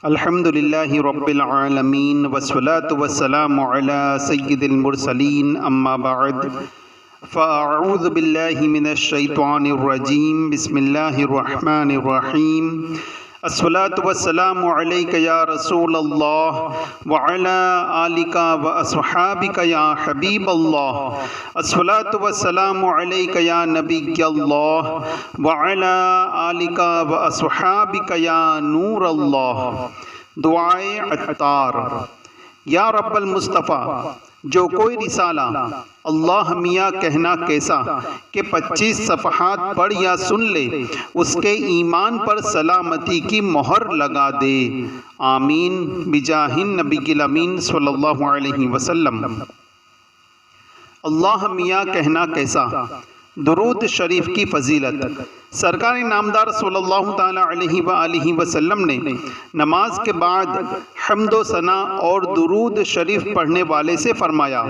الحمدللہ رب العالمین والصلاة والسلام علی سید المرسلین اما بعد فاعوذ باللہ من الشیطان الرجیم بسم اللہ الرحمن الرحیم الصلاة والسلام علیک یا رسول اللہ وعلی آلک واصحابک یا حبیب اللہ الصلاة والسلام علیک یا نبی اللہ وعلی آلک واصحابک یا نور اللہ۔ دعائے عطار۔ یا رب المصطفیٰ، جو کوئی رسالہ اللہ میاں کہنا کیسا کہ 25 صفحات پڑھ یا سن لے، اس کے ایمان پر سلامتی کی مہر لگا دے۔ آمین بجاہ النبی الامین صلی اللہ علیہ وسلم۔ اللہ میاں کہنا کیسا۔ درود شریف کی فضیلت۔ سرکار نامدار صلی اللہ تعالی علیہ وآلہ وسلم نے نماز کے بعد حمد و ثنا اور درود شریف پڑھنے والے سے فرمایا،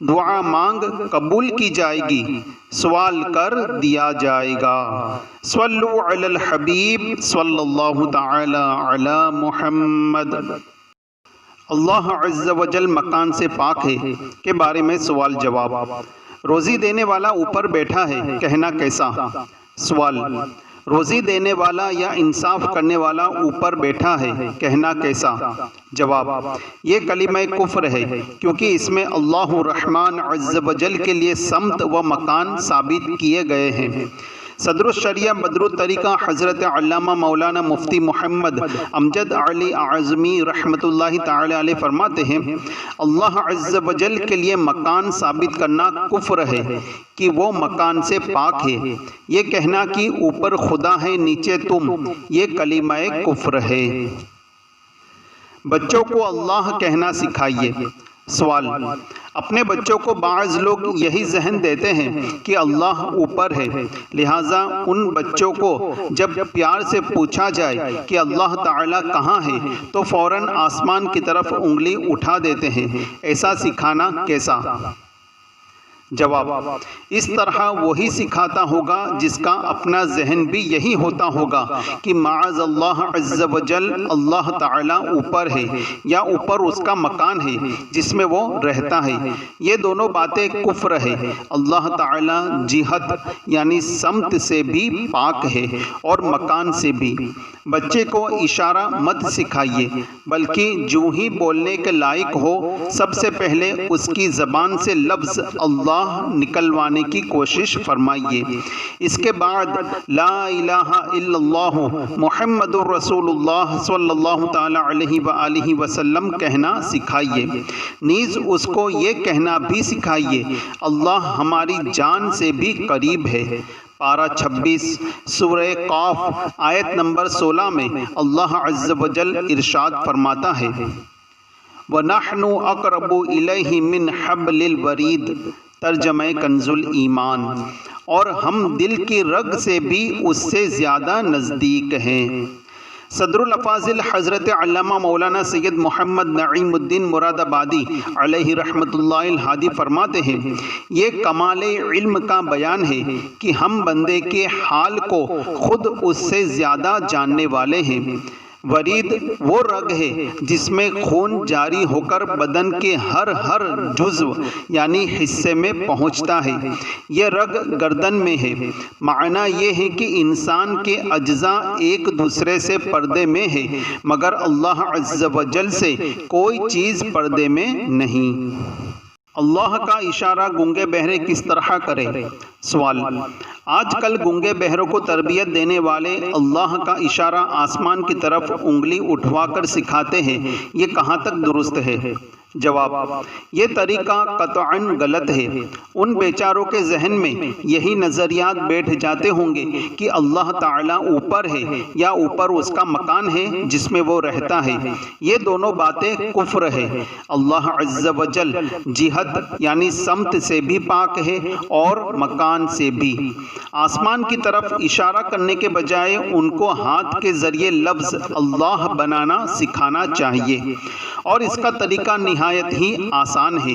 دعا مانگ قبول کی جائے گی، سوال کر دیا جائے گا۔ صلو علی الحبیب صلی اللہ تعالی علی محمد۔ اللہ عز و جل مکان سے پاک ہے کے بارے میں سوال جواب۔ روزی دینے والا اوپر بیٹھا ہے کہنا کیسا۔ سوال، روزی دینے والا یا انصاف کرنے والا اوپر بیٹھا ہے کہنا کیسا۔ جواب، یہ کلمہ کفر ہے کیونکہ اس میں اللہ الرحمن عز و جل کے لیے سمت و مکان ثابت کیے گئے ہیں۔ صدر الشریعہ بدر الطریقہ حضرت علامہ مولانا مفتی محمد امجد علی اعظمی رحمۃ اللہ تعالی علیہ فرماتے ہیں، اللہ عز و جل کے لیے مکان ثابت کرنا کفر ہے کہ وہ مکان سے پاک ہے۔ یہ کہنا کہ اوپر خدا ہے نیچے تم، یہ کلمہ کفر ہے۔ بچوں کو اللہ کہنا سکھائیے۔ سوال، اپنے بچوں کو بعض لوگ یہی ذہن دیتے ہیں کہ اللہ اوپر ہے، لہٰذا ان بچوں کو جب پیار سے پوچھا جائے کہ اللہ تعالیٰ کہاں ہے تو فوراً آسمان کی طرف انگلی اٹھا دیتے ہیں۔ ایسا سکھانا کیسا؟ جواب، اس طرح وہی سکھاتا ہوگا جس کا اپنا ذہن بھی یہی ہوتا ہوگا کہ معاذ اللہ عز و جل اللہ تعالیٰ اوپر ہے یا اوپر اس کا مکان ہے جس میں وہ رہتا ہے۔ یہ دونوں باتیں کفر ہے۔ اللہ تعالیٰ جہت یعنی سمت سے بھی پاک ہے اور مکان سے بھی۔ بچے کو اشارہ مت سکھائیے، بلکہ جو ہی بولنے کے لائق ہو سب سے پہلے اس کی زبان سے لفظ اللہ نکلوانے کی کوشش فرمائیے۔ اس کے بعد لا الہ الا اللہ محمد الرسول اللہ صلی اللہ تعالی علیہ وآلہ وسلم کہنا سکھائیے۔ نیز اس کو یہ کہنا بھی سکھائیے، اللہ ہماری جان سے بھی قریب ہے۔ پارہ 26 سورہ قاف آیت نمبر 16 میں اللہ عز و جل ارشاد فرماتا ہے، وَنَحْنُ أَقْرَبُ إِلَيْهِ مِنْ حَبْلِ الْوَرِيدِ۔ ترجمہ کنز ایمان، اور ہم دل کی رگ سے بھی اس سے زیادہ نزدیک ہیں۔ صدر الافاضل حضرت علامہ مولانا سید محمد نعیم الدین مراد آبادی علیہ رحمۃ اللہ الہادی فرماتے ہیں، یہ کمال علم کا بیان ہے کہ ہم بندے کے حال کو خود اس سے زیادہ جاننے والے ہیں۔ ورید وہ رگ ہے جس میں خون جاری ہو کر بدن کے ہر جزو یعنی حصے میں پہنچتا ہے۔ یہ رگ گردن میں ہے۔ معنی یہ ہے کہ انسان کے اجزاء ایک دوسرے سے پردے میں ہے، مگر اللہ عز و جل سے کوئی چیز پردے میں نہیں۔ اللہ کا اشارہ گونگے بہرے کس طرح کرے؟ سوال، آج کل گونگے بہروں کو تربیت دینے والے اللہ کا اشارہ آسمان کی طرف انگلی اٹھوا کر سکھاتے ہیں، یہ کہاں تک درست ہے؟ جواب، یہ طریقہ قطعاً غلط ہے۔ ان بیچاروں کے ذہن میں یہی نظریات بیٹھ جاتے ہوں گے کہ اللہ تعالیٰ اوپر ہے یا اوپر اس کا مکان ہے جس میں وہ رہتا ہے۔ یہ دونوں باتیں کفر ہے۔ اللہ عز و جل جہت یعنی سمت سے بھی پاک ہے اور مکان سے بھی۔ آسمان کی طرف اشارہ کرنے کے بجائے ان کو ہاتھ کے ذریعے لفظ اللہ بنانا سکھانا چاہیے، اور اس کا طریقہ نہایت ہی آسان ہے۔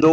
2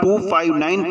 259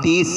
30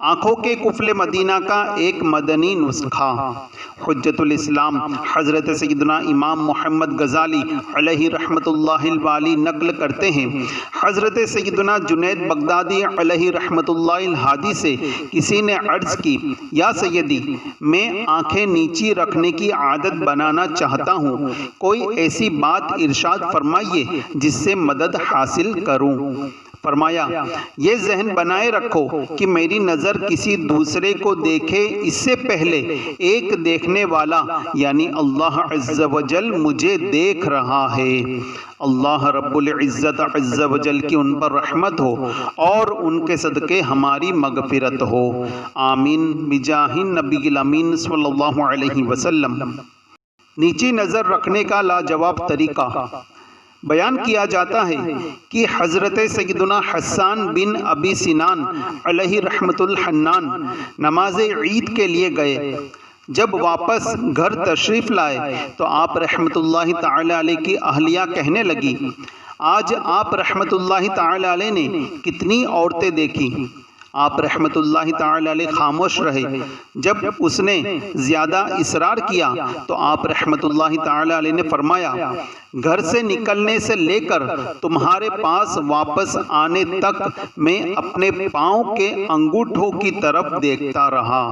آنکھوں کے قفل مدینہ کا ایک مدنی نسخہ۔ حجت الاسلام حضرت سیدنا امام محمد غزالی علیہ رحمۃ اللہ الوالی نقل کرتے ہیں، حضرت سیدنا جنید بغدادی علیہ رحمۃ اللہ الہادی سے کسی نے عرض کی، یا سیدی، میں آنکھیں نیچی رکھنے کی عادت بنانا چاہتا ہوں، کوئی ایسی بات ارشاد فرمائیے جس سے مدد حاصل کروں۔ فرمایا، یہ ذہن بنائے رکھو کہ میری نظر کسی دوسرے کو دیکھے اس سے پہلے ایک دیکھنے والا یعنی اللہ عز و جل مجھے دیکھ رہا ہے۔ اللہ رب العزت عز و جل کی ان پر رحمت ہو اور ان کے صدقے ہماری مغفرت ہو، آمین بجاہ النبی الامین صلی اللہ علیہ وسلم۔ نیچی نظر رکھنے کا لاجواب طریقہ۔ بیان کیا جاتا ہے کہ حضرت سیدنا حسان بن ابی سنان علیہ رحمت الحنان نماز عید کے لیے گئے۔ جب واپس گھر تشریف لائے تو آپ رحمت اللہ تعالی علیہ کی اہلیہ کہنے لگی، آج آپ رحمت اللہ تعالی علیہ نے کتنی عورتیں دیکھی۔ آپ رحمت اللہ تعالی علیہ خاموش رہے۔ جب اس نے زیادہ اصرار کیا تو آپ رحمت اللہ تعالی علیہ نے فرمایا، گھر سے نکلنے سے لے کر تمہارے پاس واپس آنے تک میں اپنے پاؤں کے انگوٹھوں کی طرف دیکھتا رہا۔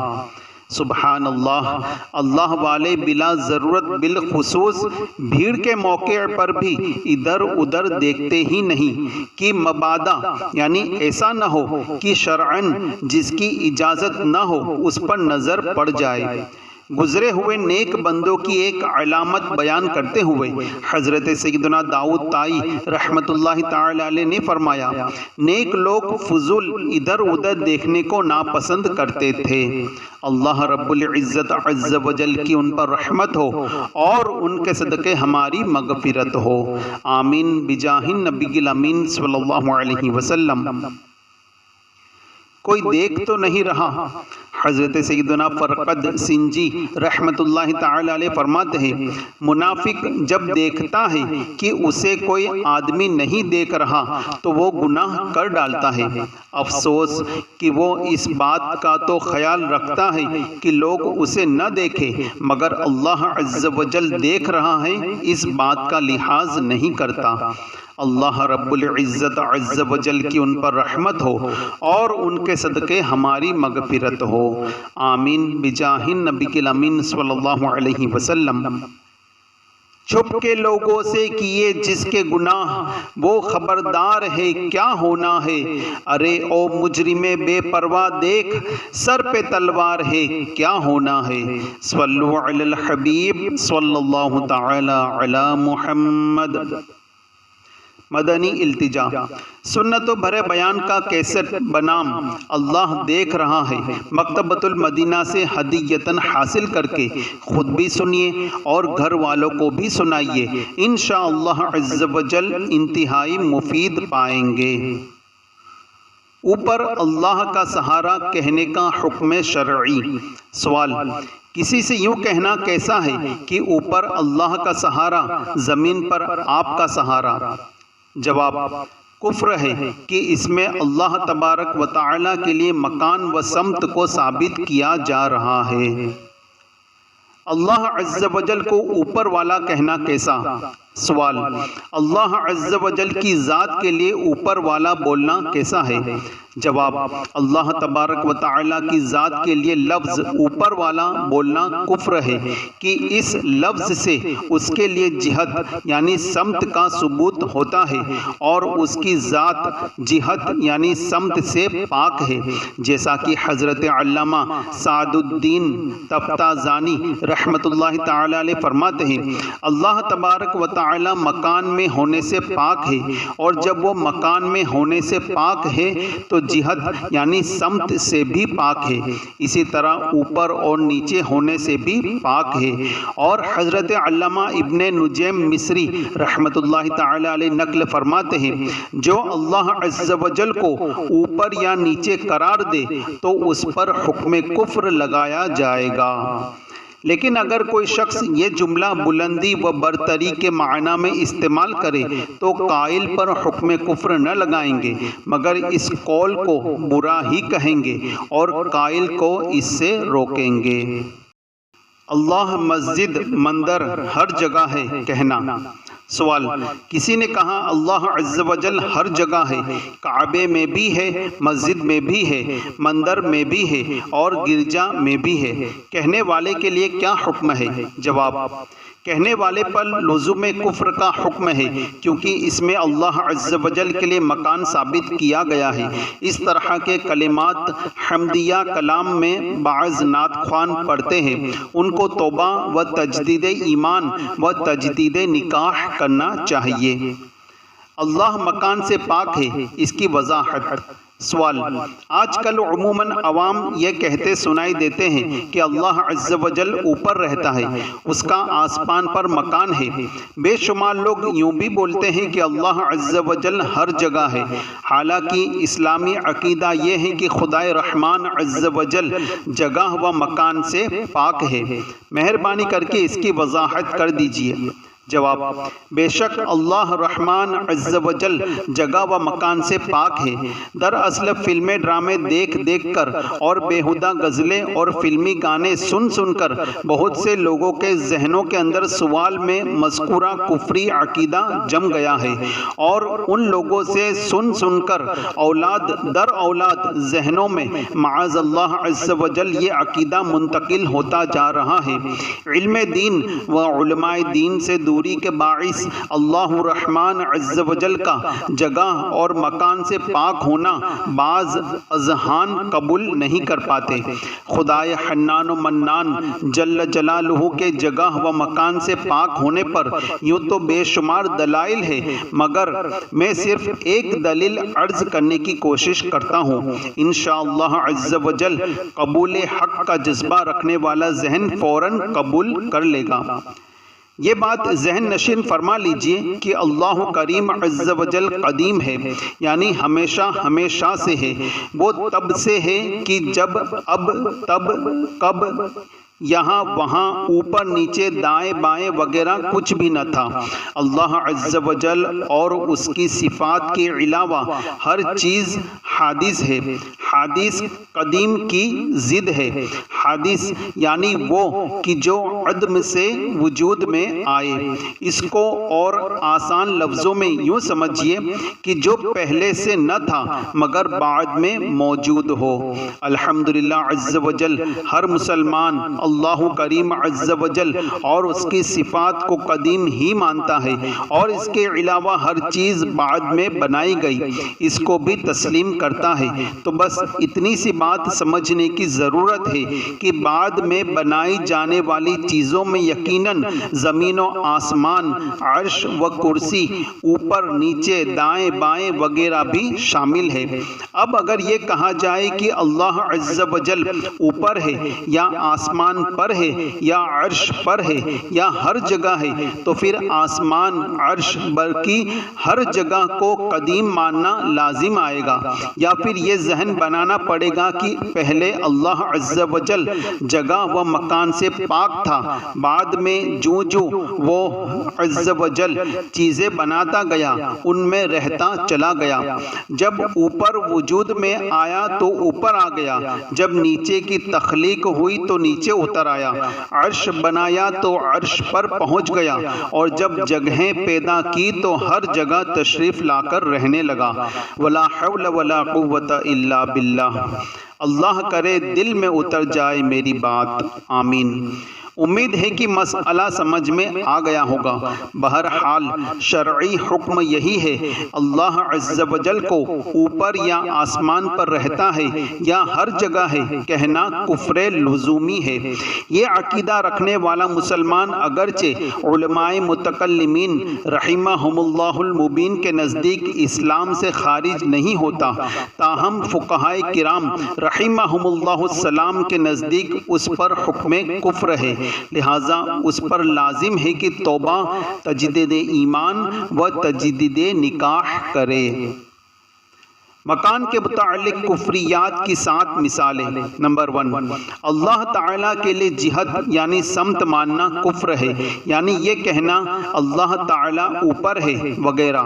سبحان اللہ، اللہ والے بلا ضرورت بالخصوص بھیڑ کے موقع پر بھی ادھر ادھر دیکھتے ہی نہیں کہ مبادا یعنی ایسا نہ ہو کہ شرعاً جس کی اجازت نہ ہو اس پر نظر پڑ جائے۔ گزرے ہوئے نیک بندوں کی ایک علامت بیان کرتے ہوئے حضرت سیدنا داؤد طائی رحمت اللہ تعالی علیہ نے فرمایا، نیک لوگ فضول ادھر ادھر دیکھنے کو ناپسند کرتے تھے۔ اللہ رب العزت عز و جل کی ان پر رحمت ہو اور ان کے صدقے ہماری مغفرت ہو، آمین بجاہ النبی الامین صلی اللہ علیہ وسلم۔ کوئی دیکھ تو نہیں رہا۔ حضرت سیدنا فرقد سنجی رحمت اللہ تعالی علیہ فرماتے ہیں، منافق جب دیکھتا ہے کہ اسے کوئی آدمی نہیں دیکھ رہا تو وہ گناہ کر ڈالتا ہے، افسوس کہ وہ اس بات کا تو خیال رکھتا ہے کہ لوگ اسے نہ دیکھیں مگر اللہ عز و جل دیکھ رہا ہے، اس بات کا لحاظ نہیں کرتا۔ اللہ رب العزت عز و جل کی ان پر رحمت ہو اور ان کے صدقے ہماری مغفرت ہو، آمین بجاہ النبی الامین صلی اللہ علیہ وسلم۔ چھپ کے لوگوں سے کیے جس کے گناہ وہ خبردار ہے کیا ہونا ہے، ارے او مجرم بے پرواہ دیکھ سر پہ تلوار ہے کیا ہونا ہے۔ صلو علی الحبیب صلی اللہ تعالی علی محمد۔ مدنی التجا۔ سنت و بھرے بیان کا کیسٹ بنام اللہ دیکھ رہا ہے مکتبۃ المدینہ سے ہدیتاً حاصل کر کے خود بھی سنیے اور گھر والوں کو بھی سنائیے، انشاءاللہ عز و جل انتہائی مفید پائیں گے۔ اوپر اللہ کا سہارا کہنے کا حکم شرعی۔ سوال، کسی سے یوں کہنا کیسا ہے کہ اوپر اللہ کا سہارا زمین پر آپ کا سہارا؟ جواب، کفر ہے کہ اس میں اللہ تبارک و تعالی کے لیے مکان و سمت کو ثابت کیا جا رہا ہے۔ اللہ عز و جل کو اوپر والا کہنا کیسا؟ سوال، اللہ عز و جل کی ذات کے لیے اوپر والا بولنا کیسا ہے؟ جواب، اللہ تبارک و تعالیٰ کی ذات کے لیے لفظ اوپر والا بولنا کفر ہے کہ اس لفظ سے اس کے لیے جہت یعنی سمت کا ثبوت ہوتا ہے اور اس کی ذات جہت یعنی سمت سے پاک ہے، جیسا کہ حضرت علامہ سعد الدین تفتازانی رحمت اللہ تعالی علیہ فرماتے ہیں، اللہ تبارک و تعالیٰ مکان میں ہونے سے پاک ہے، اور جب وہ مکان میں ہونے سے پاک ہے تو جہت یعنی سمت سے بھی پاک ہے، اسی طرح اوپر اور نیچے ہونے سے بھی پاک ہے۔ اور حضرت علامہ ابن نجیم مصری رحمت اللہ تعالی علیہ نقل فرماتے ہیں، جو اللہ عز و جل کو اوپر یا نیچے قرار دے تو اس پر حکم کفر لگایا جائے گا، لیکن اگر کوئی شخص یہ جملہ بلندی و برتری کے معنی میں استعمال کرے تو قائل پر حکم کفر نہ لگائیں گے مگر اس قول کو برا ہی کہیں گے اور قائل کو اس سے روکیں گے۔ اللہ مسجد مندر ہر جگہ ہے کہنا۔ سوال، کسی نے کہا اللہ عز و جل ہر جگہ ہے، کعبے میں بھی ہے، مسجد میں بھی ہے، مندر میں بھی ہے اور گرجا میں بھی ہے، کہنے والے کے لیے کیا حکم ہے؟ جواب، کہنے والے پر لزوم کفر کا حکم ہے کیونکہ اس میں اللہ عز و جل کے لیے مکان ثابت کیا گیا ہے۔ اس طرح کے کلمات حمدیہ کلام میں بعض نعت خوان پڑھتے ہیں، ان کو توبہ و تجدید ایمان و تجدید نکاح کرنا چاہیے۔ اللہ مکان سے پاک ہے، اس کی وضاحت۔ سوال، آج کل عموماً عوام یہ کہتے سنائی دیتے ہیں کہ اللہ عز و جل اوپر رہتا ہے، اس کا آسمان پر مکان ہے۔ بے شمار لوگ یوں بھی بولتے ہیں کہ اللہ عز و جل ہر جگہ ہے، حالانکہ اسلامی عقیدہ یہ ہے کہ خدائے رحمان عز و جل جگہ و مکان سے پاک ہے۔ مہربانی کر کے اس کی وضاحت کر دیجیے۔ جواب، بے شک اللہ رحمان عز و جل جگہ و مکان سے پاک ہے۔ دراصل فلمیں ڈرامے دیکھ دیکھ کر اور بیہودہ غزلیں اور فلمی گانے سن سن کر بہت سے لوگوں کے ذہنوں کے اندر سوال میں مذکورہ کفری عقیدہ جم گیا ہے اور ان لوگوں سے سن سن کر اولاد در اولاد ذہنوں میں معاذ اللہ عز و جل یہ عقیدہ منتقل ہوتا جا رہا ہے۔ علم دین و علماء دین سے دوری کے باعث اللہ الرحمن عز و جل کا جگہ اور مکان سے پاک ہونا بعض اذہان قبول نہیں کر پاتے۔ خدائے حنان و منان جل جلالہ کے جگہ و مکان سے پاک ہونے پر یوں تو بے شمار دلائل ہے، مگر میں صرف ایک دلیل عرض کرنے کی کوشش کرتا ہوں۔ انشاءاللہ عز و جل قبول حق کا جذبہ رکھنے والا ذہن فوراً قبول کر لے گا۔ یہ بات ذہن نشین فرما لیجئے کہ اللہ کریم عز و جل قدیم ہے، یعنی ہمیشہ ہمیشہ سے ہے۔ وہ تب سے ہے کہ جب اب تب کب یہاں وہاں اوپر نیچے دائیں بائیں وغیرہ کچھ بھی نہ تھا۔ اللہ عز و جل اور اس کی صفات کے علاوہ ہر چیز حادث ہے۔ حادث قدیم کی ضد ہے۔ حادث یعنی وہ کہ جو عدم سے وجود میں آئے۔ اس کو اور آسان لفظوں میں یوں سمجھیے کہ جو پہلے سے نہ تھا مگر بعد میں موجود ہو۔ الحمدللہ عز و جل ہر مسلمان اللہ کریم عز و جل اور اس کی صفات کو قدیم ہی مانتا ہے اور اس کے علاوہ ہر چیز بعد میں بنائی گئی اس کو بھی تسلیم کرتا ہے۔ تو بس اتنی سی بات سمجھنے کی ضرورت ہے کہ بعد میں بنائی جانے والی چیزوں میں یقیناً زمین و آسمان، عرش و کرسی، اوپر نیچے دائیں بائیں وغیرہ بھی شامل ہے۔ اب اگر یہ کہا جائے کہ اللہ عز و جل اوپر ہے یا آسمان پر ہے یا عرش پر ہے یا ہر جگہ ہے تو پھر آسمان، عرش بلکہ ہر جگہ کو قدیم ماننا لازم آئے گا، یا پھر یہ ذہن بنانا پڑے گا کہ پہلے اللہ عز و جل جگہ و مکان سے پاک تھا، بعد میں جو وہ عز و جل چیزیں بناتا گیا ان میں رہتا چلا گیا۔ جب اوپر وجود میں آیا تو اوپر آ گیا، جب نیچے کی تخلیق ہوئی تو نیچے اتر آیا، عرش بنایا تو عرش پر پہنچ گیا، اور جب جگہیں پیدا کی تو ہر جگہ تشریف لا کر رہنے لگا۔ ولا حول ولا قوت الا باللہ۔ اللہ کرے دل میں اتر جائے میری بات، آمین۔ امید ہے کہ مسئلہ سمجھ میں آ گیا ہوگا۔ بہرحال شرعی حکم یہی ہے، اللہ عز و جل کو اوپر یا آسمان پر رہتا ہے یا ہر جگہ ہے کہنا کفر لزومی ہے۔ یہ عقیدہ رکھنے والا مسلمان اگرچہ علماء متکلمین رحمہم اللہ المبین کے نزدیک اسلام سے خارج نہیں ہوتا، تاہم فقہائے کرام رحمہم اللہ السلام کے نزدیک اس پر حکم کفر ہے، لہٰذا اس پر لازم ہے کہ توبہ، تجدید ایمان و تجدید نکاح کرے۔ مکان کے متعلق کفریات کی 7 مثالیں۔ نمبر 1، اللہ تعالیٰ کے لیے جہت یعنی سمت ماننا کفر ہے، یعنی یہ کہنا اللہ تعالیٰ اوپر ہے وغیرہ۔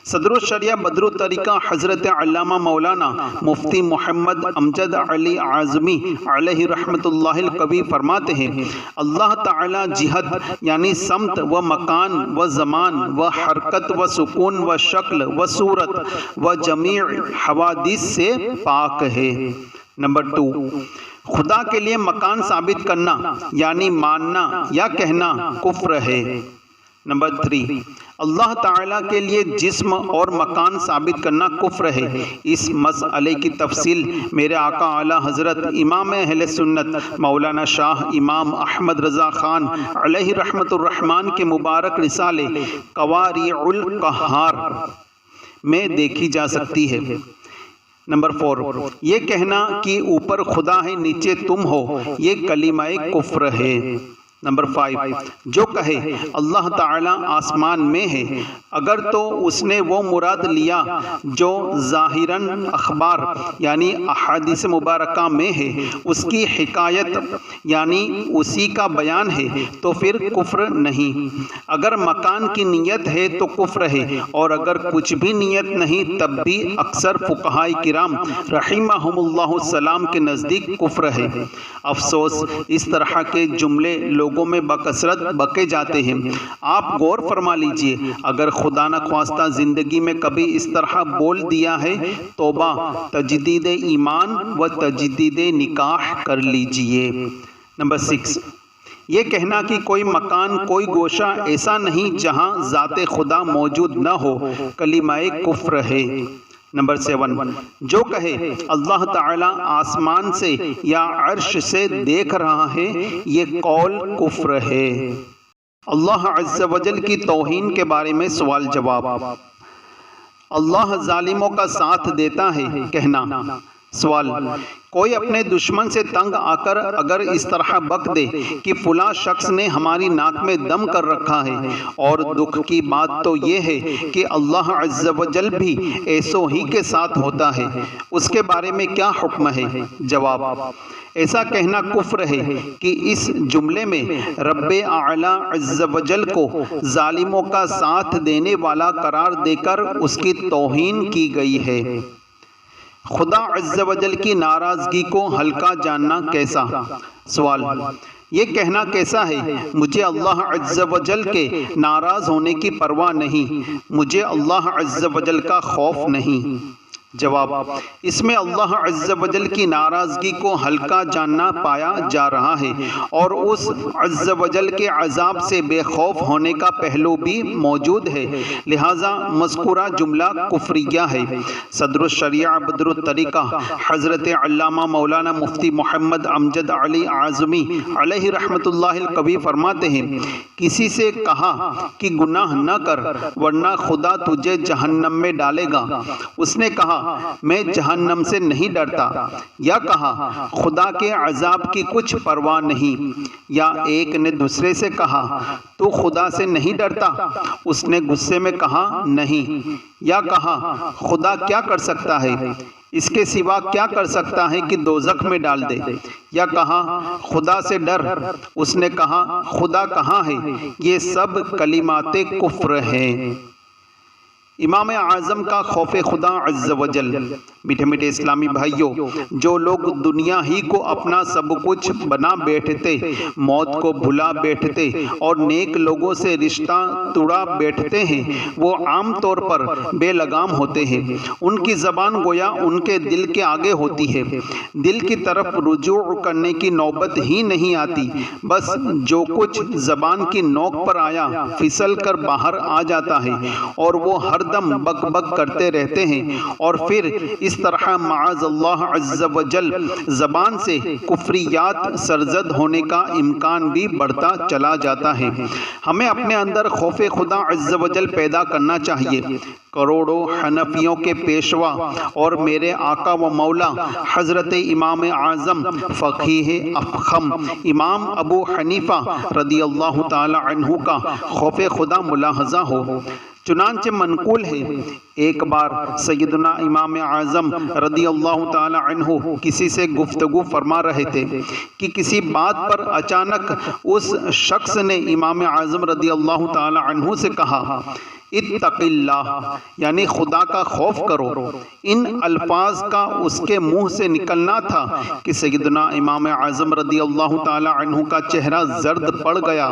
صدر الشریعہ بدر الطریقہ حضرت علامہ مولانا مفتی محمد امجد علی اعظمی علیہ رحمۃ اللہ القوی فرماتے ہیں، اللہ تعالیٰ جہت یعنی سمت و مکان و زمان و حرکت و سکون و شکل و صورت و جمیع حوادث سے پاک ہے۔ نمبر 2، خدا کے لیے مکان ثابت کرنا یعنی ماننا یا کہنا کفر ہے۔ نمبر 3، اللہ تعالیٰ کے لیے جسم اور مکان ثابت کرنا کفر ہے۔ اس مسئلے کی تفصیل میرے آقا اعلیٰ حضرت امام اہل سنت مولانا شاہ امام احمد رضا خان علیہ رحمۃ الرحمن کے مبارک رسالے قواریع القہار میں دیکھی جا سکتی ہے۔ نمبر 4، یہ کہنا کہ اوپر خدا ہے نیچے تم ہو، یہ کلمہ کفر ہے۔ نمبر 5، جو کہے اللہ تعالیٰ آسمان میں ہے اگر تو اس نے وہ مراد لیا جو ظاہراً اخبار یعنی احادیث مبارکہ میں ہے، اس کی حکایت یعنی اسی کا بیان ہے تو پھر کفر نہیں۔ اگر مکان کی نیت ہے تو کفر ہے، اور اگر کچھ بھی نیت نہیں تب بھی اکثر فقہائے کرام رحمہم اللہ السلام کے نزدیک کفر ہے۔ افسوس اس طرح کے جملے لوگوں میں بکثرت بکے جاتے ہیں۔ آپ غور فرما لیجئے، اگر خدا نخواستہ زندگی میں کبھی اس طرح بول دیا ہے، توبہ، تجدید ایمان و تجدید نکاح کر لیجئے۔ نمبر 6، یہ کہنا کہ کوئی مکان کوئی گوشہ ایسا نہیں جہاں ذات خدا موجود نہ ہو، کلمہ کفر ہے۔ نمبر 7، جو کہے اللہ تعالیٰ آسمان سے یا عرش سے دیکھ رہا ہے، یہ قول کفر ہے۔ اللہ عز و جل کی توہین کے بارے میں سوال جواب۔ اللہ ظالموں کا ساتھ دیتا ہے کہنا۔ سوال، کوئی اپنے دشمن سے تنگ آ کر اگر اس طرح بک دے کہ فلاں شخص نے ہماری ناک میں دم کر رکھا ہے، اور دکھ کی بات تو یہ ہے کہ اللہ عز و جل بھی ایسو ہی کے ساتھ ہوتا ہے، اس کے بارے میں کیا حکم ہے؟ جواب، ایسا کہنا کفر ہے کہ اس جملے میں رب اعلیٰ عز و جل کو ظالموں کا ساتھ دینے والا قرار دے کر اس کی توہین کی گئی ہے۔ خدا عز و جل کی ناراضگی کو ہلکا جاننا کیسا؟ سوال، یہ کہنا کیسا ہے مجھے اللہ عز و جل کے ناراض ہونے کی پرواہ نہیں، مجھے اللہ عز و جل کا خوف نہیں؟ جواب، اس میں اللہ عز و جل کی ناراضگی کو ہلکا جاننا پایا جا رہا ہے، اور اس عز و جل کے عذاب سے بے خوف ہونے کا پہلو بھی موجود ہے، لہذا مذکورہ جملہ کفریہ ہے۔ صدر الشریعہ بدر الطریقہ حضرت علامہ مولانا مفتی محمد امجد علی اعظمی علیہ رحمۃ اللہ القوی فرماتے ہیں، کسی سے کہا کہ گناہ نہ کر ورنہ خدا تجھے جہنم میں ڈالے گا، اس نے کہا میں جہنم سے نہیں ڈرتا، یا کہا خدا کے عذاب کی کچھ پرواہ نہیں، یا ایک نے دوسرے سے کہا تو خدا سے نہیں ڈرتا، اس نے غصے میں کہا نہیں، یا کہا خدا کیا کر سکتا ہے، اس کے سوا کیا کر سکتا ہے کہ دوزخ میں ڈال دے، یا کہا خدا سے ڈر، اس نے کہا خدا کہاں ہے۔ یہ سب کلمات کفر ہیں۔ امام اعظم کا خوف خدا عز و جل۔ میٹھے میٹھے اسلامی بھائیوں، جو لوگ دنیا ہی کو اپنا سب کچھ بنا بیٹھتے، موت کو بھلا بیٹھتے اور نیک لوگوں سے رشتہ توڑا بیٹھتے ہیں، وہ عام طور پر بے لگام ہوتے ہیں۔ ان کی زبان گویا ان کے دل کے آگے ہوتی ہے، دل کی طرف رجوع کرنے کی نوبت ہی نہیں آتی، بس جو کچھ زبان کی نوک پر آیا پھسل کر باہر آ جاتا ہے، اور وہ ہر دم بک بک کرتے رہتے ہیں، اور پھر اس طرح معاذ اللہ عز و جل زبان سے کفریات سرزد ہونے کا امکان بھی بڑھتا چلا جاتا ہے۔ ہمیں اپنے اندر خوف خدا عز و جل پیدا کرنا چاہیے۔ کروڑوں حنفیوں کے پیشوا اور میرے آقا و مولا حضرت امام اعظم فقیہ افخم امام ابو حنیفہ رضی اللہ تعالی عنہ کا خوف خدا ملاحظہ ہو۔ چنانچہ منقول ہے ایک بار سیدنا امام اعظم رضی اللہ تعالی عنہ کسی سے گفتگو فرما رہے تھے کہ کسی بات پر اچانک اس شخص نے امام اعظم رضی اللہ تعالی عنہ سے کہا اتق اللہ، یعنی خدا کا خوف کرو۔ ان الفاظ کا اس کے منہ سے نکلنا تھا کہ سیدنا امام اعظم رضی اللہ تعالی عنہ کا چہرہ زرد پڑ گیا،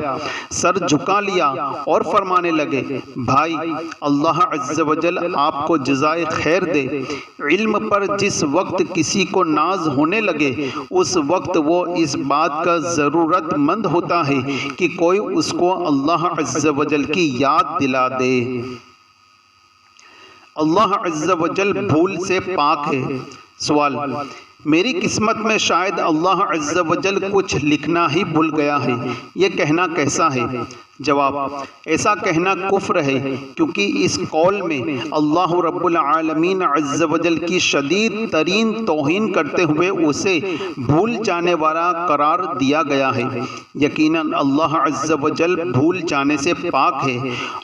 سر جھکا لیا اور فرمانے لگے، بھائی اللہ عز و جل آپ کو جزائے خیر دے۔ علم پر جس وقت کسی کو ناز ہونے لگے اس وقت وہ اس بات کا ضرورت مند ہوتا ہے کہ کوئی اس کو اللہ عز و جل کی یاد دلا دے۔ اللہ عز و جل بھول سے پاک ہے۔ سوال، میری قسمت میں شاید اللہ عز و جل کچھ لکھنا ہی بھول گیا ہے، یہ کہنا کیسا ہے؟ جواب، ایسا کہنا کفر ہے، کیونکہ اس قول میں اللہ رب العالمین عز و جل کی شدید ترین توہین کرتے ہوئے اسے بھول جانے والا قرار دیا گیا ہے۔ یقیناً اللہ عز و جل بھول جانے سے پاک ہے،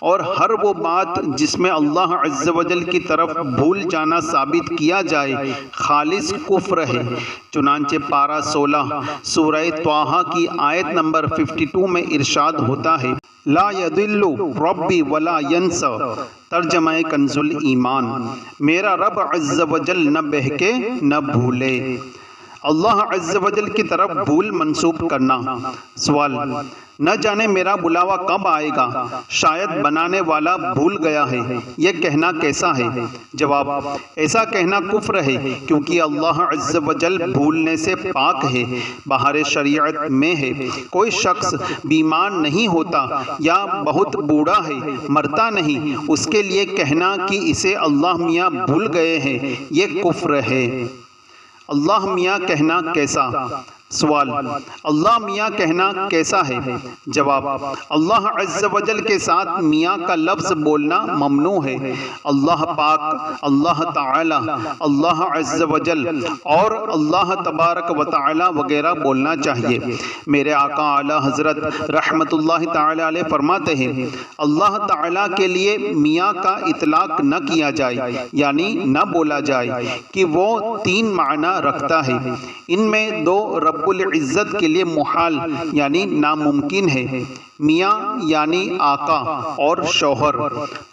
اور ہر وہ بات جس میں اللہ عز و جل کی طرف بھول جانا ثابت کیا جائے خالص کفر ہے۔ چنانچہ پارہ 16 سورہ طٰہٰ کی آیت نمبر 52 میں ارشاد ہوتا ہے، لا یضل ربی ولا ینسا، ترجمہ کنز الایمان، میرا رب عز و جل نہ بہکے نہ بھولے۔ اللہ عز و جل کی طرف بھول منسوب کرنا۔ سوال، نہ جانے میرا بلاوا کب آئے گا، شاید بنانے والا بھول گیا ہے، یہ کہنا کیسا ہے؟ جواب، ایسا کہنا کفر ہے، کیونکہ اللہ عز و جل بھولنے سے پاک ہے۔ بہار شریعت میں ہے، کوئی شخص بیمار نہیں ہوتا یا بہت بوڑھا ہے، مرتا نہیں، اس کے لیے کہنا کہ اسے اللہ میاں بھول گئے ہیں، یہ کفر ہے۔ اللہ میاں کہنا کیسا؟ سوال، اللہ میاں کہنا کیسا ہے؟ جواب، اللہ عز و جل کے ساتھ میاں کا لفظ بولنا ممنوع ہے۔ اللہ پاک، اللہ تعالی، اللہ عز و جل اور اللہ تبارک و تعالی وغیرہ بولنا چاہیے۔ میرے آقا اعلیٰ حضرت رحمت اللہ تعالی علیہ فرماتے ہیں، اللہ تعالی کے لیے میاں کا اطلاق نہ کیا جائے، یعنی نہ بولا جائے، کہ وہ تین معنی رکھتا ہے۔ ان میں دو رب العزت کے لیے محال یعنی ناممکن ہے، میاں یعنی آقا اور شوہر،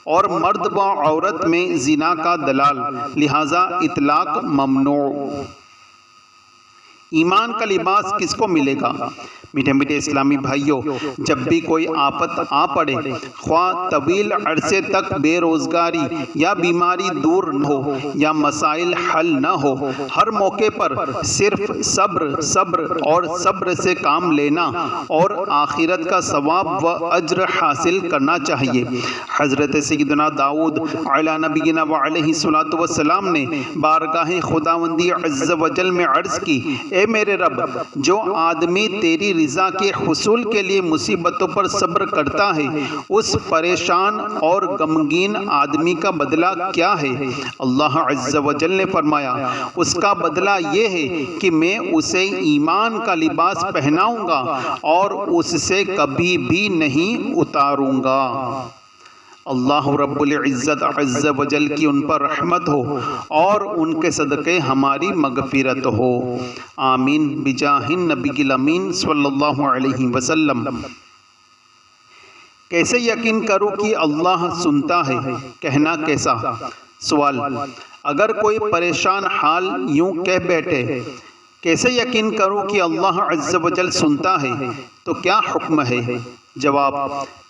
اور مرد و عورت میں زنا کا دلال، لہذا اطلاق ممنوع۔ ایمان کا لباس کس کو ملے گا؟ میٹھے میٹھے اسلامی بھائیوں، جب بھی کوئی آفت آ پڑے، خواہ طویل عرصے تک بے روزگاری یا بیماری دور نہ ہو یا مسائل حل نہ ہو، ہر موقع پر صرف صبر اور صبر سے کام لینا اور آخرت کا ثواب و اجر حاصل کرنا چاہیے۔ حضرت سیدنا داؤد علیہ نبینا وعلیہ الصلوۃ والسلام نے بارگاہ خداوندی عز و جل میں عرض کی، اے میرے رب، جو آدمی تیری رضا کے حصول کے لیے مصیبتوں پر صبر کرتا ہے، اس پریشان اور غمگین آدمی کا بدلہ کیا ہے؟ اللہ عز و جل نے فرمایا، اس کا بدلہ یہ ہے کہ میں اسے ایمان کا لباس پہناؤں گا اور اس سے کبھی بھی نہیں اتاروں گا۔ اللہ رب العزت عز و جل کی ان پر رحمت ہو اور ان کے صدقے ہماری مغفرت ہو، آمین بجاہ النبی الامین صلی اللہ علیہ وسلم۔ کیسے یقین کروں کہ اللہ سنتا ہے، کہنا کیسا؟ سوال، اگر کوئی پریشان حال یوں کہہ بیٹھے، کیسے یقین کروں کہ اللہ عز و جل سنتا ہے، تو کیا حکم ہے؟ جواب،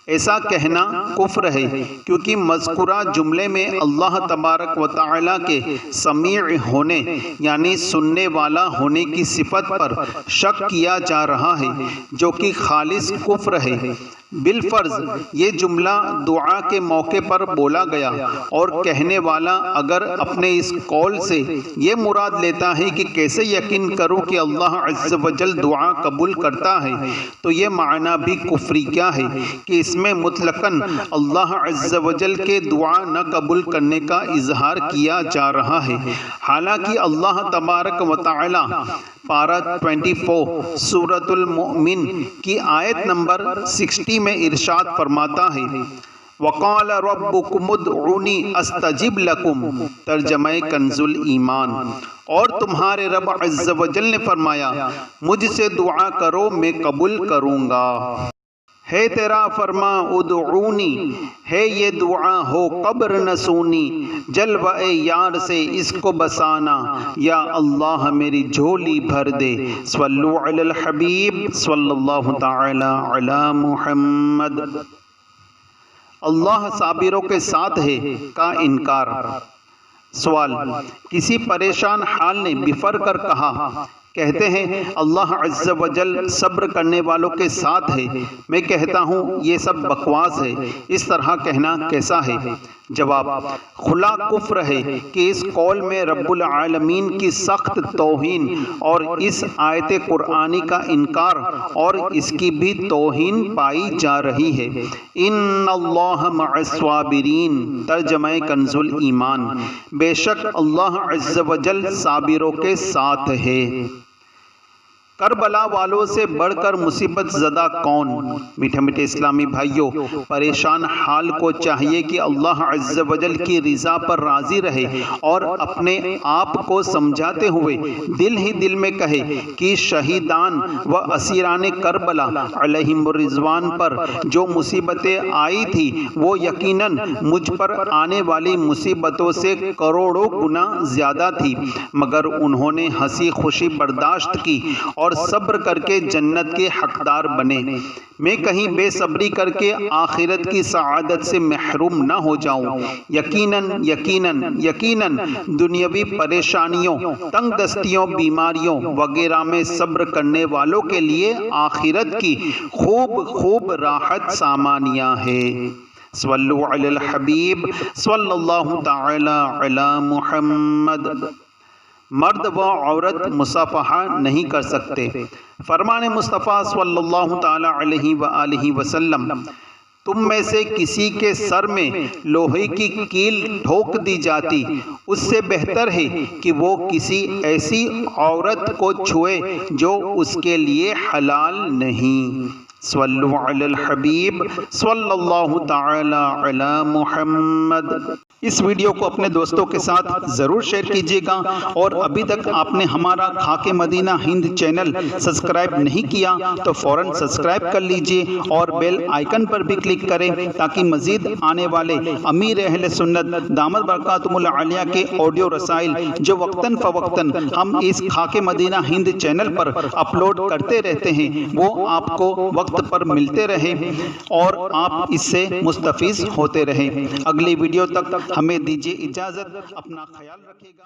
ایسا کہنا کفر ہے، کیونکہ مذکورہ جملے میں اللہ تبارک و تعالی کے سمیع ہونے یعنی سننے والا ہونے کی صفت پر شک کیا جا رہا ہے، جو کہ خالص کفر ہے۔ بالفرض یہ جملہ دعا کے موقع پر بولا گیا اور کہنے والا اگر اپنے اس قول سے یہ مراد لیتا ہے کہ کیسے یقین کروں کہ اللہ عز و جل دعا قبول کرتا ہے، تو یہ معنی بھی کفری کیا ہے کہ اس میں مطلقاً اللہ عز و جل کے دعا نہ قبول کرنے کا اظہار کیا جا رہا ہے، حالانکہ اللہ تبارک و تعالی پارہ 24 سورۃ المؤمن کی آیت نمبر 60 میں ارشاد فرماتا ہے، وقال ربکم ادعونی استجب لکم، ترجمہ کنز الایمان، اور تمہارے رب عز و جل نے فرمایا مجھ سے دعا کرو میں قبول کروں گا۔ ہے تیرا فرما ادعونی، ہے یہ دعا ہو قبر نسونی، جلوہ یار سے اس کو بسانا، یا اللہ میری جھولی بھر دے۔ صلو علی الحبیب صلی اللہ تعالی علی محمد۔ اللہ صابروں کے ساتھ ہے کا انکار۔ سوال، کسی پریشان حال نے بفر کر کہا، کہتے ہیں اللہ عز و جل صبر کرنے والوں کے ساتھ ہے، میں کہتا ہوں یہ سب بکواس ہے، اس طرح کہنا کیسا ہے؟ جواب، کھلا کفر ہے کہ اس قول میں رب العالمین کی سخت توہین اور اس آیت قرآنی کا انکار اور اس کی بھی توہین پائی جا رہی ہے۔ ان اللہ مع الصابرین، ترجمہ کنز الایمان، بے شک اللہ عز و جل صابروں کے ساتھ ہے۔ کربلا والوں سے بڑھ کر مصیبت زدہ کون؟ میٹھے میٹھے اسلامی بھائیوں، پریشان حال کو چاہیے کہ اللہ عز و جل کی رضا پر راضی رہے اور اپنے آپ کو سمجھاتے ہوئے دل ہی دل میں کہے کہ شہیدان و اسیران کربلا علیہم الرضوان پر جو مصیبتیں آئی تھی وہ یقیناً مجھ پر آنے والی مصیبتوں سے کروڑوں گنا زیادہ تھی، مگر انہوں نے ہنسی خوشی برداشت کی اور صبر کر کے جنت کے حقدار بنے۔ میں کہیں بے صبری کر کے آخرت کی سعادت سے محروم نہ ہو جاؤں۔ یقیناً دنیاوی پریشانیوں، تنگ دستیوں، بیماریوں وغیرہ میں صبر کرنے والوں کے لیے آخرت کی خوب راحت سامانیہ ہے۔ صلو علی الحبیب صلی اللہ تعالی علی محمد۔ مرد و عورت مصافحہ نہیں کر سکتے۔ فرمان مصطفیٰ صلی اللہ تعالی علیہ وآلہ وسلم، تم میں سے کسی کے سر میں لوہے کی کیل ٹھوک دی جاتی، اس سے بہتر ہے کہ وہ کسی ایسی عورت کو چھوئے جو اس کے لیے حلال نہیں۔ صلو علی الحبیب صلی اللہ تعالی علی محمد۔ اس ویڈیو کو اپنے دوستوں کے ساتھ ضرور شیئر کیجیے گا، اور ابھی تک آپ نے ہمارا خاک مدینہ ہند چینل سبسکرائب نہیں کیا تو فوراً سبسکرائب کر لیجیے اور بیل آئیکن پر بھی کلک کریں تاکہ مزید آنے والے امیر اہل سنت دامت برکاتہم العالیہ کے آڈیو رسائل جو وقتاً فوقتاً ہم اس خاک مدینہ ہند چینل پر اپلوڈ کرتے رہتے ہیں وہ آپ کو وقت پر ملتے رہے اور آپ اس سے مستفیض ہوتے رہیں۔ اگلی ویڈیو تک ہمیں دیجیے اجازت، اپنا خیال رکھیے گا۔